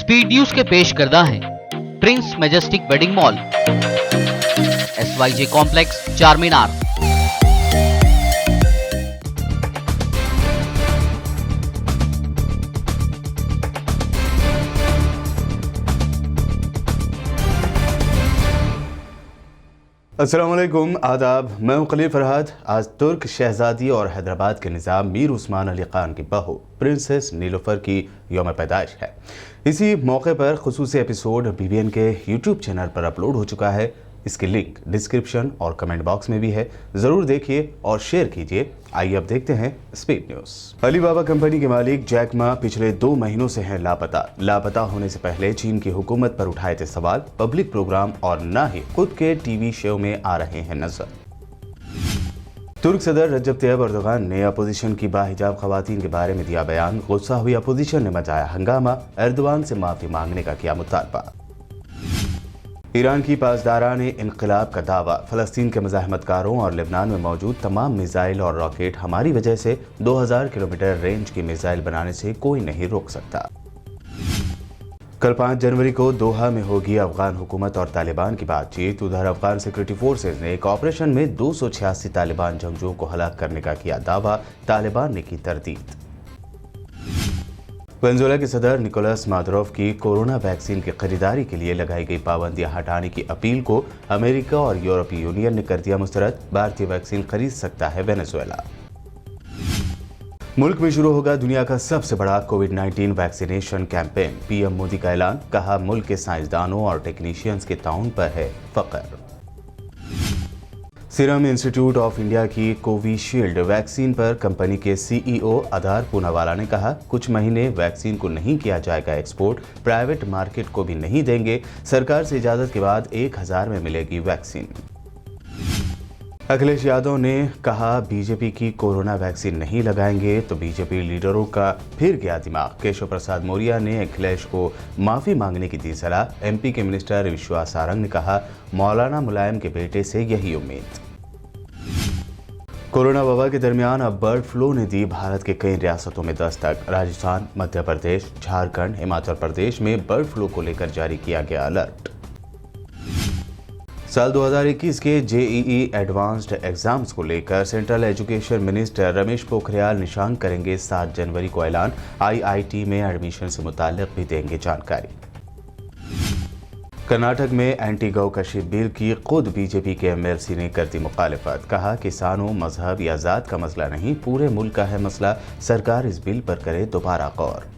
Speed news के पेश करदा है Prince majestic wedding mall, SYJ complex, चार मीनार। अस्सलामुअलैकुम, आदाब। मैं हूं खलील फरहाद। आज तुर्क शहजादी और हैदराबाद के निज़ाम मीर उस्मान अली खान की बहू प्रिंसेस नीलोफर की यौम पैदाइश है। इसी मौके पर खुसूसी एपिसोड BBN के YouTube चैनल पर अपलोड हो चुका है। इसकी लिंक डिस्क्रिप्शन और कमेंट बॉक्स में भी है, ज़रूर देखिए और शेयर कीजिए। आइए अब देखते हैं स्पीड न्यूज़। अलीबाबा कंपनी के मालिक जैक मा पिछले 2 महीनों से हैं लापता। लापता होने से पहले चीन की हुकूमत पर उठाए थे सवाल, पब्लिक प्रोग्राम और न ही खुद के टीवी शो में आ रहे हैं नजर। तुर्क सदर रजब तैयब अर्दोगान ने अपोजिशन की बाहिजाब खवातीन के बारे में दिया बयान। गुस्सा हुई अपोजिशन ने मचाया हंगामा, एर्दोगान से माफी मांगने का किया मुतालबा। ईरान की पासदाराने इनकलाब का दावा। फलस्तीन के मज़ाहमतकारों और लेबनान में मौजूद तमाम मिसाइल और रॉकेट हमारी वजह से 2000 किलोमीटर रेंज की मिसाइल बनाने से कोई नहीं रोक सकता। कल 5 जनवरी को दोहा में होगी अफगान हुकूमत और तालिबान की बातचीत। उधर अफगान सिक्योरिटी फोर्सेज ने एक ऑपरेशन में 286 तालिबान जंगजुओं को हलाक करने का किया दावा। तालिबान ने की तरदीद। वेनेजुएला के सदर निकोलस मादुरो की कोरोना वैक्सीन की खरीदारी के लिए लगाई गई पाबंदियां हटाने की अपील को अमेरिका और यूरोपीय यूनियन ने कर दिया मुस्तरद। भारतीय वैक्सीन खरीद सकता है वेनेजुएला। मुल्क में शुरू होगा दुनिया का सबसे बड़ा कोविड-19 वैक्सीनेशन कैंपेन। PM मोदी का ऐलान। कहा, मुल्क के साइंसदानों और टेक्नीशियंस के ताउन पर है फख्र। सीरम इंस्टीट्यूट ऑफ इंडिया की कोविशील्ड वैक्सीन पर कंपनी के CEO आधार पूनावाला ने कहा, कुछ महीने वैक्सीन को नहीं किया जाएगा एक्सपोर्ट, प्राइवेट मार्केट को भी नहीं देंगे। सरकार से इजाजत के बाद 1000 में मिलेगी वैक्सीन। अखिलेश यादव ने कहा, बीजेपी की कोरोना वैक्सीन नहीं लगाएंगे तो बीजेपी लीडरों का फिर गया दिमाग। केशव प्रसाद मौर्य ने अखिलेश को माफी मांगने की दी सलाह। MP के मिनिस्टर विश्वास सारंग ने कहा, मौलाना मुलायम के बेटे से यही उम्मीद। कोरोना वबा के दरमियान अब बर्ड फ्लू ने दी भारत के कई रियासतों में दस्तक। राजस्थान, मध्य प्रदेश, झारखंड, हिमाचल प्रदेश में बर्ड फ्लू को लेकर जारी किया गया अलर्ट। साल 2021 के JEE एडवांस्ड एग्जाम्स को लेकर central education minister Ramesh Pokhriyal Nishank करेंगे 7 जनवरी को ऐलान। IIT में एडमिशन से मुताल्लिक भी देंगे जानकारी। कर्नाटक में एंटी गौ कशीफ बिल की खुद बीजेपी के MLC ने कर दी मुखालिफत। कहा, किसानों, मजहब या जात का मसला नहीं, पूरे मुल्क का है मसला। सरकार इस बिल पर करे दोबारा गौर।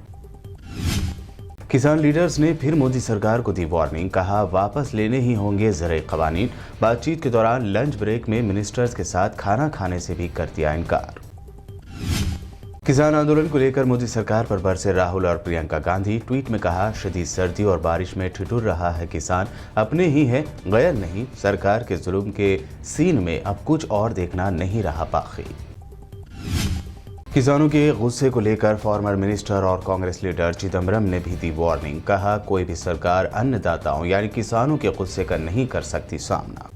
किसान लीडर्स ने फिर मोदी सरकार को दी वार्निंग। कहा, वापस लेने ही होंगे ज़राई क़वानीन। बातचीत के दौरान लंच ब्रेक में मिनिस्टर्स के साथ खाना खाने से भी कर दिया इनकार। किसान आंदोलन को लेकर मोदी सरकार पर बरसे राहुल और प्रियंका गांधी। ट्वीट में कहा, शदीद सर्दी और बारिश में ठिठुर रहा है किसान, अपने ही है गैर नहीं। सरकार के जुल्म के सीन में अब कुछ और देखना नहीं रहा बाकी। किसानों के गुस्से को लेकर फॉर्मर मिनिस्टर और कांग्रेस लीडर चिदम्बरम ने भी दी वार्निंग। कहा, कोई भी सरकार अन्नदाताओं यानी किसानों के गुस्से का नहीं कर सकती सामना।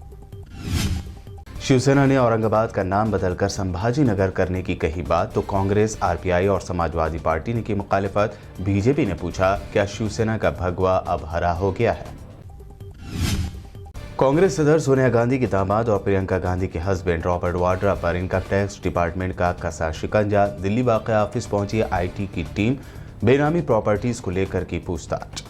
शिवसेना ने औरंगाबाद का नाम बदलकर संभाजी नगर करने की कही बात तो कांग्रेस, RPI और समाजवादी पार्टी ने की मुखालिफत। बीजेपी ने पूछा, क्या शिवसेना का भगवा अब हरा हो गया है? कांग्रेस सदर सोनिया गांधी के दामाद और प्रियंका गांधी के हस्बैंड रॉबर्ट वाड्रा पर इनकम टैक्स डिपार्टमेंट का कसा शिकंजा। दिल्ली वाक़या ऑफिस पहुंची IT की टीम। बेनामी प्रॉपर्टीज को लेकर की पूछताछ।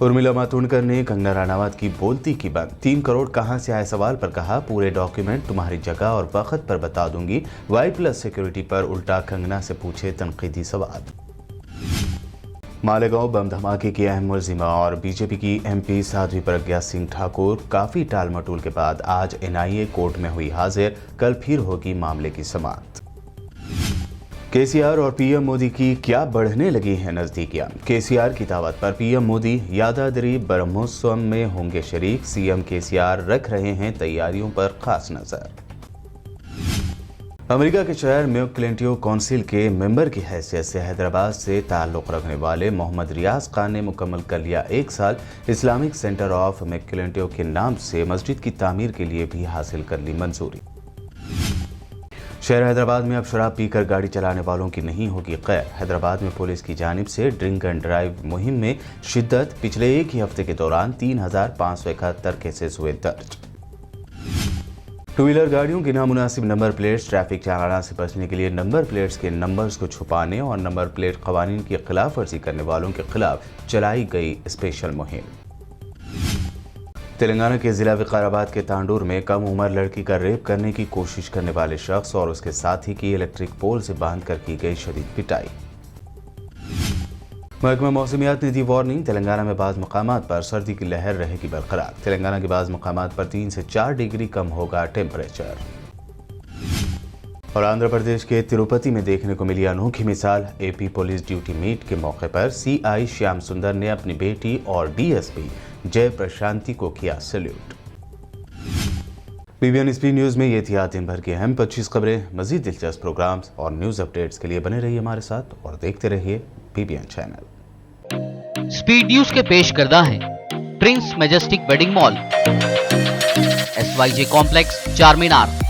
उर्मिला मातोंडकर ने कंगना रनावत की बोलती की बंद। 3 करोड़ कहां से आए सवाल पर कहा, पूरे डॉक्यूमेंट तुम्हारी जगह और वक्त पर बता दूंगी। Y+ सिक्योरिटी पर उल्टा कंगना से पूछे तनकीदी सवाल। मालेगांव बम धमाके की अहम मुलजिमा और बीजेपी की MP साध्वी प्रज्ञा सिंह ठाकुर काफी टाल मटोल के बाद आज NIA कोर्ट में हुई हाजिर। कल फिर होगी मामले की समाअत। KCR और PM मोदी की क्या बढ़ने लगी हैं नजदीकियां। KCR की दावत पर PM मोदी यादाद्री ब्रह्मोत्सव में होंगे शरीक। CM KCR रख रहे हैं तैयारियों पर खास नजर। अमेरिका के शहर मैक्लिंटो काउंसिल के मेंबर की हैसियत से हैदराबाद से ताल्लुक़ रखने वाले मोहम्मद रियाज खान ने मुकम्मल कर लिया 1 साल। इस्लामिक सेंटर ऑफ मैक्लिंटो के नाम से मस्जिद की तामीर के लिए भी हासिल कर ली मंजूरी। शहर हैदराबाद में अब शराब पीकर गाड़ी चलाने वालों की नहीं होगी खैर। हैदराबाद में पुलिस की जानिब से ड्रिंक एंड ड्राइव मुहिम में शिद्दत। पिछले एक ही हफ्ते के दौरान 3,571 केसेस हुए दर्ज। टू व्हीलर गाड़ियों की नामुनासिब नंबर प्लेट्स, ट्रैफिक चालाना से बचने के लिए नंबर प्लेट्स के नंबर्स को छुपाने और नंबर प्लेट कवानीन की खिलाफ वर्जी करने वालों के खिलाफ चलाई गई स्पेशल मुहिम। तेलंगाना के जिला विकाराबाद के तांडूर में कम उम्र लड़की का रेप करने की कोशिश करने वाले शख्स और उसके साथी की इलेक्ट्रिक पोल से बांधकर की गई शदीद पिटाई। महकमा मौसमियात ने दी वार्निंग, तेलंगाना में बाज़ मकामात पर सर्दी की लहर रहेगी बरकरार। तेलंगाना के बाज़ मकामात पर 3 से 4 डिग्री कम होगा टेम्परेचर। और आंध्र प्रदेश के तिरुपति में देखने को मिली अनोखी मिसाल। एपी पुलिस ड्यूटी मीट के मौके पर सीआई श्याम सुंदर ने अपनी बेटी और डीएसपी जय प्रशांति को किया सैल्यूट। बीबीएन स्पीड न्यूज में ये थी आज दिन भर की अहम 25 खबरें। मजीद दिलचस्प प्रोग्राम्स और न्यूज अपडेट्स के लिए बने रहिए हमारे साथ और देखते रहिए बीबीएन चैनल। स्पीड न्यूज के पेश करदा है Prince majestic wedding mall, SYJ complex, चार मीनार।